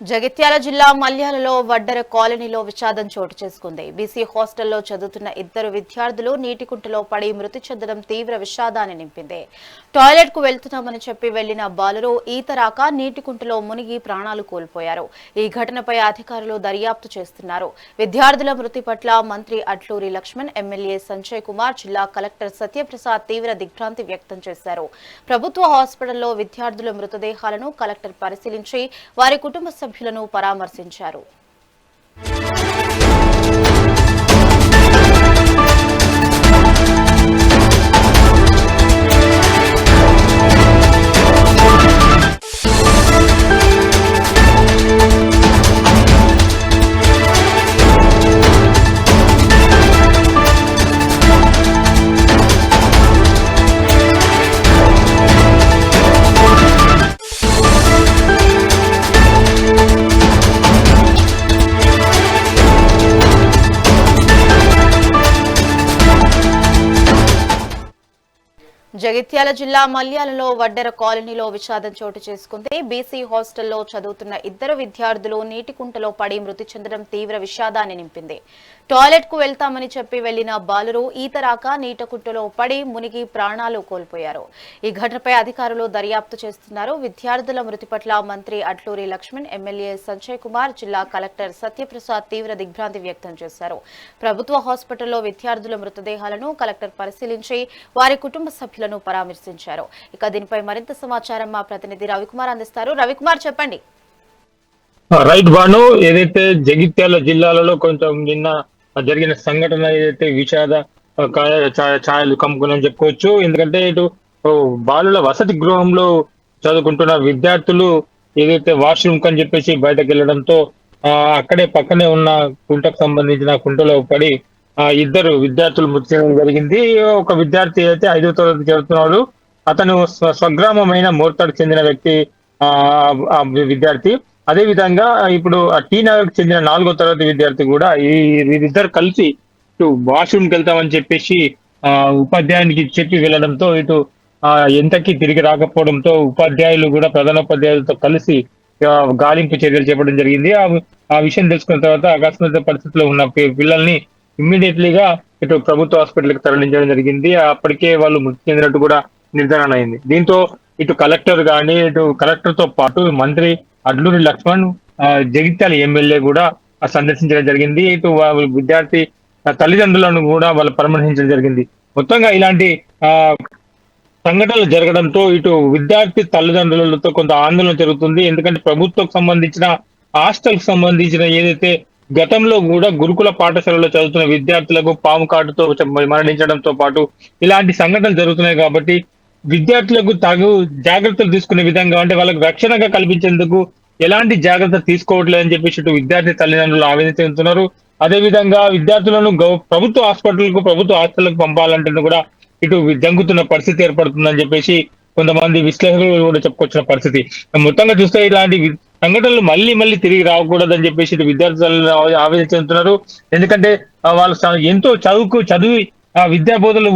జగిత్యాల జిల్లా మల్యాలలో వడ్డెర కాలనీలో విషాదం చోటు చేసుకుంది. బీసీ హాస్టల్లో చదువుతున్న ఇద్దరు విద్యార్థులు నీటి కుంటలో పడి మృతి చెందడం తీవ్ర విషాదాన్ని నింపింది. టాయిలెట్ కు వెళ్తున్నామని చెప్పి వెళ్లిన బాలురు ఈత రాక నీటి కుంటలో మునిగి ప్రాణాలు కోల్పోయారు. ఈ ఘటనపై అధికారులు దర్యాప్తు చేస్తున్నారు. విద్యార్థుల మృతి పట్ల మంత్రి అట్లూరి లక్ష్మణ్, ఎమ్మెల్యే సంజయ్ కుమార్, జిల్లా కలెక్టర్ సత్యప్రసాద్ తీవ్ర దిగ్భ్రాంతి వ్యక్తం చేశారు. ప్రభుత్వ హాస్పిటల్లో విద్యార్థుల మృతదేహాలను కలెక్టర్ పరిశీలించి వారి కుటుంబ సభ్యులను పరామర్శించారు. జగిత్యాల జిల్లా మల్యాలలో వడ్డెర కాలనీలో విషాదం చోటు చేసుకుంది. బీసీ హాస్టల్లో చదువుతున్న ఇద్దరు విద్యార్థులు నీటి కుంటలో పడి మృతి చెందడం తీవ్ర విషాదాన్ని నింపింది. టాయిలెట్ కు వెళ్తామని చెప్పి వెళ్లిన బాలురు ఈత రాక నీట కుంటలో పడి మునిగి ప్రాణాలు కోల్పోయారు. ఈ ఘటనపై అధికారులు దర్యాప్తు చేస్తున్నారు. విద్యార్థుల మృతి పట్ల మంత్రి అట్లూరి లక్ష్మణ్, ఎమ్మెల్యే సంజయ్ కుమార్, జిల్లా కలెక్టర్ సత్యప్రసాద్ తీవ్ర దిగ్భ్రాంతి వ్యక్తం చేశారు. ప్రభుత్వ హాస్పిటల్లో విద్యార్థుల మృతదేహాలను కలెక్టర్ పరిశీలించి వారి కుటుంబ సభ్యులను పరామర్శించారు. ఇక దీనిపై మరింత సమాచారం మా ప్రతినిధి రవికుమార్ అందిస్తారు. రవికుమార్, చెప్పండి. రైట్ బాను, ఏదైతే జగిత్యాల జిల్లాలలో కొంచెం నిన్న జరిగిన సంఘటన ఏదైతే విషాద ఛాయలు కమ్ముకుని చెప్పుకోవచ్చు. ఎందుకంటే ఇటు బాలుల వసతి గృహంలో చదువుకుంటున్న విద్యార్థులు ఏదైతే వాష్రూమ్ కని చెప్పేసి బయటకు వెళ్ళడంతో అక్కడే పక్కనే ఉన్న కుంటకు సంబంధించిన కుంటలో పడి ఇద్దరు విద్యార్థులు మృతి చెందడం జరిగింది. ఒక విద్యార్థి అయితే 5వ తరగతి చదువుతున్నాడు. అతను స్వగ్రామమైన మోర్తాడుకు చెందిన వ్యక్తి విద్యార్థి. అదే విధంగా ఇప్పుడు టీ నగర్ కు చెందిన 4వ తరగతి విద్యార్థి కూడా వీరిద్దరు కలిసి ఇటు వాష్రూమ్కి వెళ్తామని చెప్పేసి ఉపాధ్యాయునికి చెప్పి వెళ్ళడంతో ఇటు ఎంతకి తిరిగి రాకపోవడంతో ఉపాధ్యాయులు కూడా ప్రధానోపాధ్యాయులతో కలిసి గాలింపు చర్యలు చేపట్టడం జరిగింది. ఆ విషయం తెలుసుకున్న తర్వాత అకస్మాత్ పరిస్థితిలో ఉన్న పిల్లల్ని ఇమ్మీడియట్లీగా ఇటు ప్రభుత్వ హాస్పిటల్కి తరలించడం జరిగింది. అప్పటికే వాళ్ళు మృతి చెందినట్టు కూడా నిర్ధారణ అయింది. దీంతో ఇటు కలెక్టర్ కానీ ఇటు కలెక్టర్ తో పాటు మంత్రి అడ్లూరి లక్ష్మణ్, జగిత్యాల ఎమ్మెల్యే కూడా సందర్శించడం జరిగింది. ఇటు విద్యార్థి తల్లిదండ్రులను కూడా వాళ్ళు పరామర్శించడం జరిగింది. మొత్తంగా ఇలాంటి సంఘటనలు జరగడంతో ఇటు విద్యార్థి తల్లిదండ్రులతో కొంత ఆందోళన జరుగుతుంది. ఎందుకంటే ప్రభుత్వం సంబంధించిన హాస్టల్ కు సంబంధించిన ఏదైతే గతంలో కూడా గురుకుల పాఠశాలలో చదువుతున్న విద్యార్థులకు పాము కాటుతో మరణించడంతో పాటు ఇలాంటి సంఘటనలు జరుగుతున్నాయి. కాబట్టి విద్యార్థులకు తగు జాగ్రత్తలు తీసుకునే విధంగా, అంటే వాళ్ళకు రక్షణగా కల్పించేందుకు ఎలాంటి జాగ్రత్తలు తీసుకోవట్లేదని చెప్పేసి ఇటు విద్యార్థి తల్లిదండ్రులు ఆవేదన చెందుతున్నారు. అదేవిధంగా విద్యార్థులను ప్రభుత్వ హాస్పిటల్కు, ప్రభుత్వ హాస్టళ్లకు పంపాలంటే కూడా ఇటు జంగుతున్న పరిస్థితి ఏర్పడుతుందని చెప్పేసి కొంతమంది విశ్లేషకులు కూడా చెప్పుకొచ్చిన పరిస్థితి. మొత్తంగా చూస్తే ఇలాంటి సంఘటనలు మళ్ళీ మళ్ళీ తిరిగి రాకూడదని చెప్పేసి ఇటు విద్యార్థులు ఆవేదన చెందుతున్నారు. ఎందుకంటే వాళ్ళు ఎంతో చదివి విద్యా బోధనలు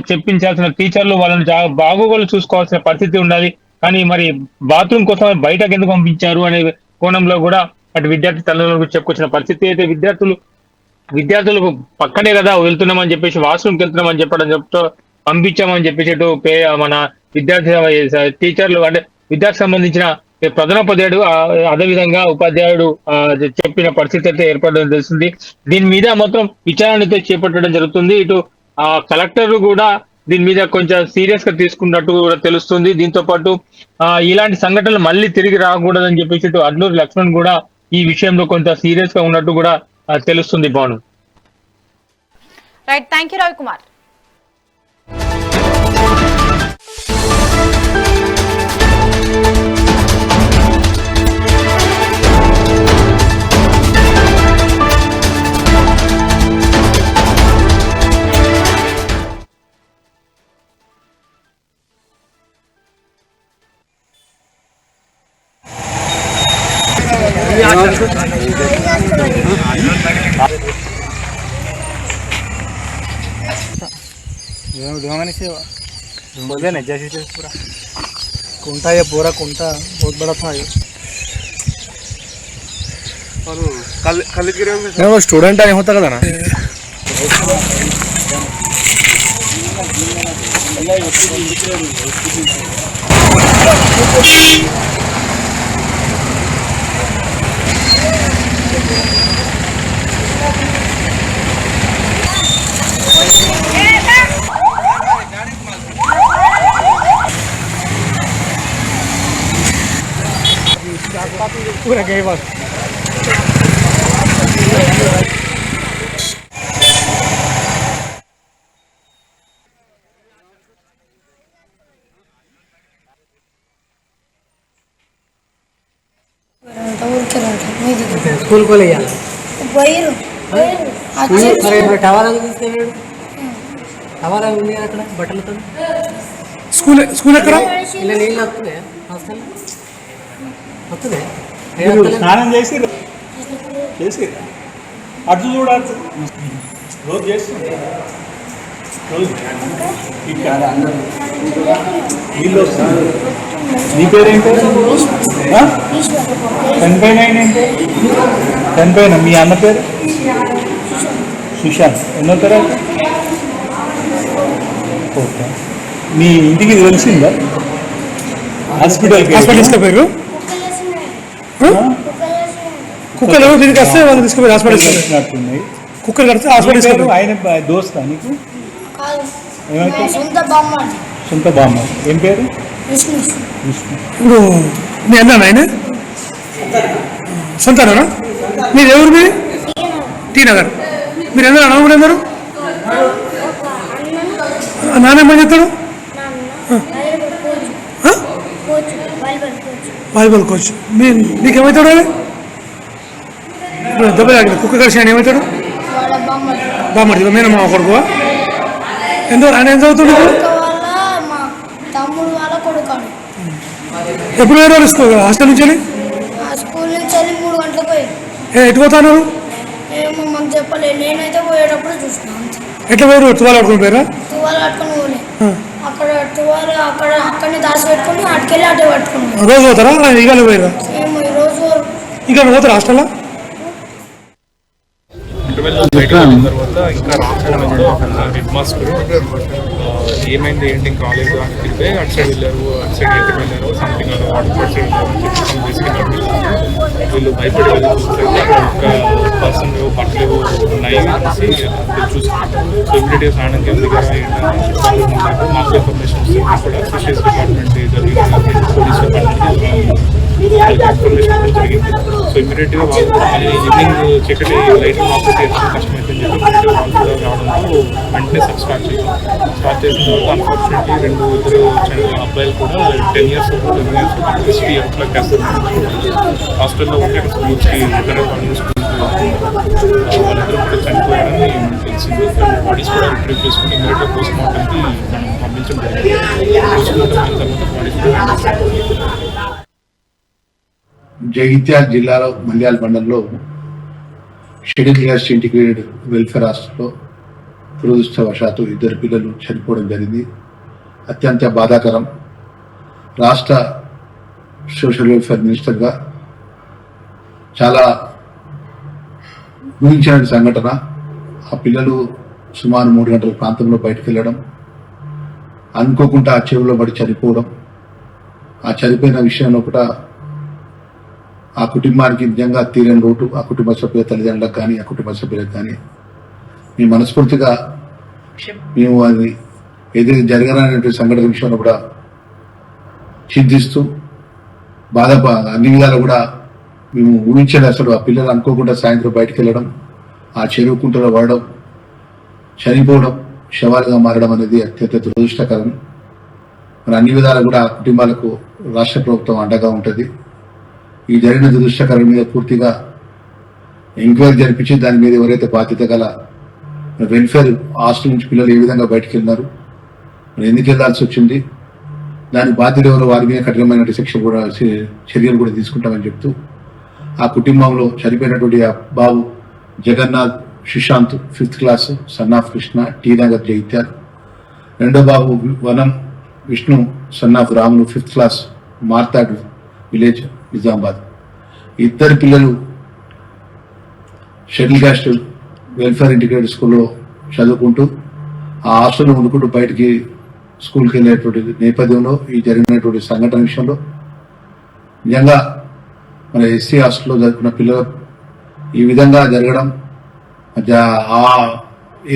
చెప్పించాల్సిన టీచర్లు వాళ్ళని బాగోగులు చూసుకోవాల్సిన పరిస్థితి ఉండాలి. కానీ మరి బాత్రూమ్ కోసం బయటకు ఎందుకు పంపించారు అనే కోణంలో కూడా అటు విద్యార్థి తల్లిదండ్రులకు చెప్పుకొచ్చిన పరిస్థితి. అయితే విద్యార్థులకు పక్కనే కదా వెళ్తున్నామని చెప్పేసి వాష్రూమ్కి వెళ్తున్నామని చెప్తూ పంపించామని చెప్పేసి మన విద్యార్థి టీచర్లు, అంటే విద్యార్థికి సంబంధించిన ప్రధానోపాధ్యాయుడు, అదేవిధంగా ఉపాధ్యాయుడు చెప్పిన పరిస్థితి అయితే ఏర్పడడం తెలుస్తుంది. దీని మీద మొత్తం విచారణ అయితే చేపట్టడం జరుగుతుంది. ఇటు కలెక్టర్ కూడా దీని మీద కొంచెం సీరియస్ గా తీసుకున్నట్టు కూడా తెలుస్తుంది. దీంతో పాటు ఇలాంటి సంఘటనలు మళ్ళీ తిరిగి రాకూడదని చెప్పేసి ఇటు అడ్లూరి లక్ష్మణ్ కూడా ఈ విషయంలో కొంత సీరియస్ గా ఉన్నట్టు కూడా తెలుస్తుంది. Banu. Right, thank you Ravikumar. कुंटा ये पूरा कुंटा बहुत बड़ा था ये। स्टूडेंट आहे होता కదా पूरा गए बस स्कूल को ले जा టవర్ టవర్ ఉంది అక్కడ బట్టలతో స్కూల్ ఎక్కడ ఇలా నీళ్ళు వస్తున్నాయి హాస్టల్ వస్తున్నాయి స్నానం చేసి అటు చూడాలి రోజు చేస్తుంది రోజు నీళ్ళు వస్తుంది. నీ పేరేంటి? చనిపోయిన ఏంటి? చనిపోయిన మీ అన్న పేరు సుశాంత్. ఎన్నో తరగతి? ఓకే. మీ ఇంటికి తెలిసిందా హాస్పిటల్కి తీసుకుపోయారు? కుక్కలు దీనికి వస్తే వాళ్ళు తీసుకుపోయి హాస్పిటల్ తీసుకున్నట్టున్నాయి. కుక్కలు కడితే హాస్పిటల్ తీసుకుపోయారు. ఆయన దోస్తా నీకు? ఏమైతే సొంత బామ్మ. ఏం పేరు? విష్ణు. ఇప్పుడు మీ అన్న ఆయన సొంతనా? మీరు ఎవరు? మీరు టీ నగర్. మీరు అందరూ అన్నప్పుడు అందరు నాన్నమ్మ చెప్తాడు వాలీబాల్ కోచ్. నీకేమవుతాడు? దెబ్బ తాగిన కుక్క కలిసి ఆయన ఏమవుతాడు? బామ్మడి. నేను మా కొడుకు. ఆయన ఎంత అవుతాడు? ఎప్పుడు వేరే స్కూల్ హాస్టల్ నుంచి స్కూల్ నుంచి 3 గంటలకు పోయి ఎటు పోతాను? ఏమో మాకు చెప్పలేదు. నేనైతే పోయేటప్పుడు చూసినాను. ఎట్లా పోయారు? తువాలు ఆడుకుని పోయారా? తువాలు ఆడుకుని పోలే. అక్కడ తువాలు అక్కడనే దాచి పెట్టుకుని అటుకెళ్ళి అటే పట్టుకున్నాను. రోజు పోతారా? ఇవాళ పోయారా? ఏమో ఈ రోజు ఇంకా పోతారా హాస్టల్లో? తర్వాత ఇంకా హెడ్ మాస్టర్ ఏమైంది ఏంటి ఇంకా కాలేజ్ అని తిరిగితే అటు సైడ్ వెళ్ళారు, అటు సైడ్ ఎక్కడికి వెళ్ళారు, సంథింగ్ అటు సైడ్ వీళ్ళు భయపడి ఒక పర్సన్ బట్టలు ఉన్నాయి అనేసి చూసుకున్నారు. సో ఇమీడియట్గా స్నానం కింద మాకు ఇన్ఫర్మేషన్ వస్తుంది. కూడా ఫిషరీస్ డిపార్ట్మెంట్ జరిగింది, పోలీస్ డిపార్ట్మెంట్ ఇన్ఫర్మేషన్ జరిగింది. సో ఇమీడియట్గా వాళ్ళు ఈవినింగ్ చీకటి లైటింగ్ ఆపరేట్ కష్టమైతే చెప్పి వాళ్ళు కూడా రావడంతో వెంటనే స్టార్ట్ చేసిన తర్వాత అన్ఫార్చునేట్లీ ఇద్దరు అబ్బాయిలు కూడా 10 years హిస్టరీ అట్లా చేస్తారు. హాస్టల్లో ఉంటే స్కూల్స్కి ఇతర కాలేజ్ స్కూల్కి వాళ్ళిద్దరూ కూడా చనిపోయారని తెలిసింది. బాడీస్ కూడా రిట్రీవ్ చేసుకుని ఇమీడియట్గా పోస్ట్ మార్టంకి మనం పంపించడం జరిగింది. పోస్ట్ మార్టం అయిన తర్వాత బాడీస్ కూడా జగిత్యాల జిల్లాలో మల్యాల మండలంలో షెడ్యూల్ క్యాస్ట్ ఇంటిగ్రేటెడ్ వెల్ఫేర్ హాస్టల్లో దురదృష్టవశాత్తు 2 పిల్లలు చనిపోవడం జరిగింది. అత్యంత బాధాకరం. రాష్ట్ర సోషల్ వెల్ఫేర్ మినిస్టర్గా చాలా ఊహించిన సంఘటన. ఆ పిల్లలు సుమారు 3 గంటల ప్రాంతంలో బయటకు వెళ్ళడం, అనుకోకుండా ఆ చెరువులో పడి చనిపోవడం. ఆ చనిపోయిన విషయంలో కూడా ఆ కుటుంబానికి నిజంగా తీరని లోటు. ఆ కుటుంబ సభ్యుల తల్లిదండ్రులకు కానీ ఆ కుటుంబ సభ్యులకు కానీ మేము మనస్ఫూర్తిగా మేము అది ఏదైతే జరగనటువంటి సంఘటన విషయంలో కూడా చింతిస్తూ అన్ని విధాలు కూడా మేము ఊహించలేదు. అసలు ఆ పిల్లలు అనుకోకుండా సాయంత్రం బయటకు వెళ్ళడం, ఆ చెరువు కుంటలో పడడం, చనిపోవడం, శవాలుగా మారడం అనేది అత్యంత దురదృష్టకరం. మరి అన్ని విధాలు కూడా ఆ కుటుంబాలకు రాష్ట్ర ప్రభుత్వం అండగా ఉంటుంది. ఈ జరిగిన దురదృష్టకరం మీద పూర్తిగా ఎంక్వైరీ జరిపించి దాని మీద ఎవరైతే బాధ్యత గల వెల్ఫేర్ హాస్టల్ నుంచి పిల్లలు ఏ విధంగా బయటకు వెళ్ళినారు, మరి ఎందుకు వెళ్లాల్సి వచ్చింది, దాని బాధ్యత ఎవరో వారి మీద కఠినమైన శిక్ష కూడా చర్యలు కూడా తీసుకుంటామని చెప్తూ ఆ కుటుంబంలో చనిపోయినటువంటి ఆ బాబు Jagannath Sushant 5th class son of Krishna T Nagar Jagtial, రెండో బాబు Vanam Vishnu son of Ramulu 5th class Martad village Nizamabad. 2 పిల్లలు షెడ్యూల్ క్యాస్ట్ వెల్ఫేర్ ఇంటిగ్రేటెడ్ స్కూల్లో చదువుకుంటూ ఆ హాస్టల్లో ఉండుకుంటూ బయటికి స్కూల్కి వెళ్ళేటువంటి నేపథ్యంలో ఈ జరిగినటువంటి సంఘటన విషయంలో నిజంగా మన ఎస్సీ హాస్టల్లో చదువుకున్న పిల్లలు ఈ విధంగా జరగడం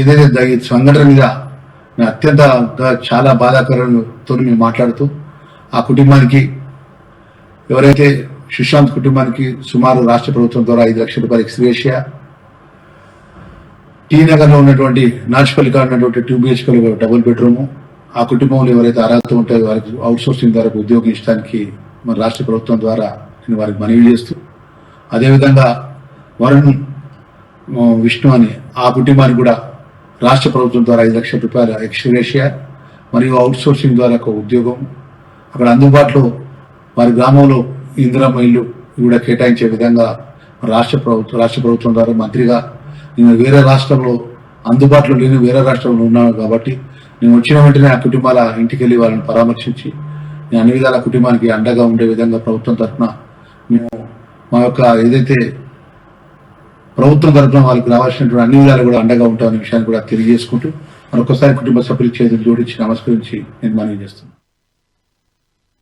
ఏదైతే ఈ సంఘటన మీద అత్యంత చాలా బాధాకరంతో మేము మాట్లాడుతూ ఆ కుటుంబానికి ఎవరైతే సుశాంత్ కుటుంబానికి సుమారు రాష్ట్ర ప్రభుత్వం ద్వారా 5 లక్షల రూపాయలు ఎక్స్గ్రేషియా, టీ నగర్ లో ఉన్నటువంటి నాచుపల్లి కాడ ఉన్నటువంటి 2 BHK డబుల్ బెడ్రూమ్, ఆ కుటుంబంలో ఎవరైతే అర్హత ఉంటే వారికి అవుట్ సోర్సింగ్ ద్వారా ఉద్యోగం ఇచ్చడానికి మన రాష్ట్ర ప్రభుత్వం ద్వారా నేను వారికి మనవి చేస్తూ, అదేవిధంగా వరుణ్ విష్ణు అని ఆ కుటుంబానికి కూడా రాష్ట్ర ప్రభుత్వం ద్వారా 5 లక్షల రూపాయల ఎక్స్గ్రేషియా మరియు అవుట్ సోర్సింగ్ ద్వారా ఒక ఉద్యోగం అక్కడ అందుబాటులో వారి గ్రామంలో ఇందిరమ్మ ఇల్లు కూడా కేటాయించే విధంగా రాష్ట్ర ప్రభుత్వం ద్వారా మంత్రిగా నేను వేరే రాష్ట్రంలో అందుబాటులో లేని వేరే రాష్ట్రంలో ఉన్నాను కాబట్టి నేను వచ్చిన వెంటనే ఆ కుటుంబాల ఇంటికి వెళ్ళి వాళ్ళని పరామర్శించి నేను అన్ని విధాల కుటుంబానికి అండగా ఉండే విధంగా ప్రభుత్వం తరఫున మేము మా యొక్క ఏదైతే ప్రభుత్వం తరఫున వాళ్ళకి రావాల్సినటువంటి అన్ని విధాలు కూడా అండగా ఉంటామనే విషయాన్ని కూడా తెలియజేసుకుంటూ మరొకసారి కుటుంబ సభ్యులు చేతులు జోడించి నమస్కరించి నేను మనవి చేస్తున్నాను.